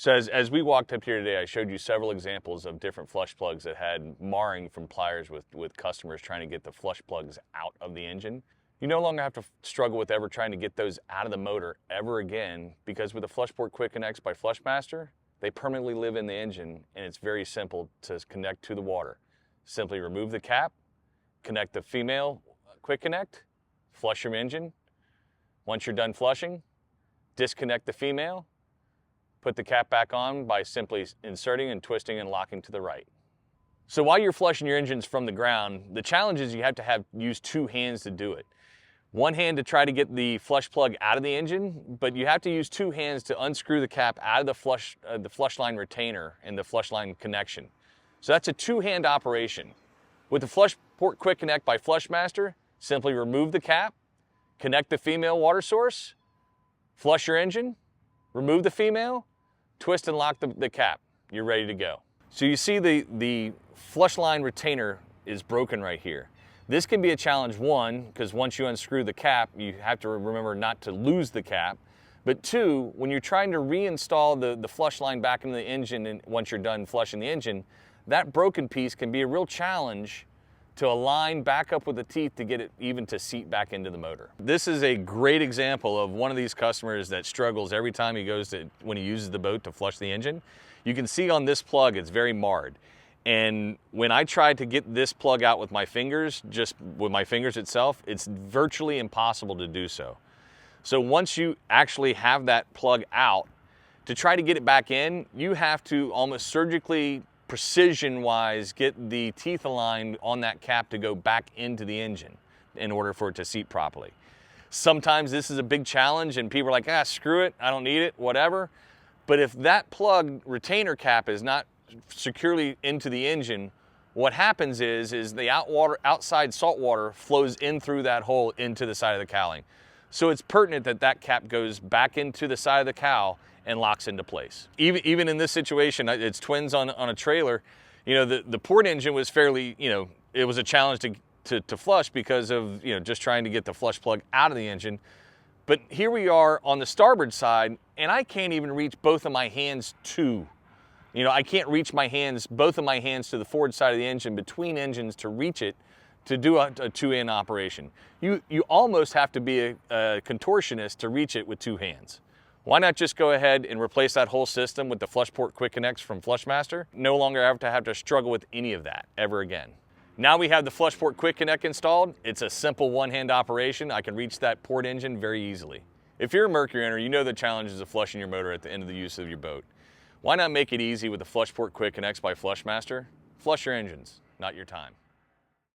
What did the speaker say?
So as we walked up here today, I showed you several examples of different flush plugs that had marring from pliers with customers trying to get the flush plugs out of the engine. You no longer have to struggle with ever trying to get those out of the motor ever again, because with the Flushport Quick Connects by Flushmaster, they permanently live in the engine, and it's very simple to connect to the water. Simply remove the cap, connect the female Quick Connect, flush your engine. Once you're done flushing, disconnect the female, put the cap back on by simply inserting and twisting and locking to the right. So while you're flushing your engines from the ground, the challenge is you have to use two hands to do it. One hand to try to get the flush plug out of the engine, but you have to use two hands to unscrew the cap out of the flush line retainer and the flush line connection. So that's a two-hand operation. With the Flushport Quick Connect by Flushmaster, simply remove the cap, connect the female water source, flush your engine, remove the female, twist and lock the cap. You're ready to go. So you see the flush line retainer is broken right here. This can be a challenge, one, because once you unscrew the cap, you have to remember not to lose the cap. But two, when you're trying to reinstall the flush line back into the engine, and once you're done flushing the engine, that broken piece can be a real challenge to align back up with the teeth to get it even to seat back into the motor. This is a great example of one of these customers that struggles every time when he uses the boat to flush the engine. You can see on this plug, it's very marred. And when I tried to get this plug out with my fingers, just with my fingers itself, it's virtually impossible to do so. So once you actually have that plug out, to try to get it back in, you have to almost surgically, precision-wise, get the teeth aligned on that cap to go back into the engine in order for it to seat properly. Sometimes this is a big challenge and people are like, screw it, I don't need it, whatever. But if that plug retainer cap is not securely into the engine, what happens is the outside salt water flows in through that hole into the side of the cowling. So it's pertinent that that cap goes back into the side of the cowl and locks into place. Even in this situation, it's twins on a trailer. You know, the port engine was fairly, it was a challenge to flush because of, just trying to get the flush plug out of the engine. But here we are on the starboard side, and I can't even reach both of my hands I can't reach both of my hands to the forward side of the engine between engines to reach it to do a two-hand operation. You almost have to be a contortionist to reach it with two hands. Why not just go ahead and replace that whole system with the Flushport Quick Connects from Flushmaster? No longer have to struggle with any of that ever again. Now we have the Flushport Quick Connect installed. It's a simple one-hand operation. I can reach that port engine very easily. If you're a Mercury owner, you know the challenges of flushing your motor at the end of the use of your boat. Why not make it easy with the Flushport Quick Connects by Flushmaster? Flush your engines, not your time.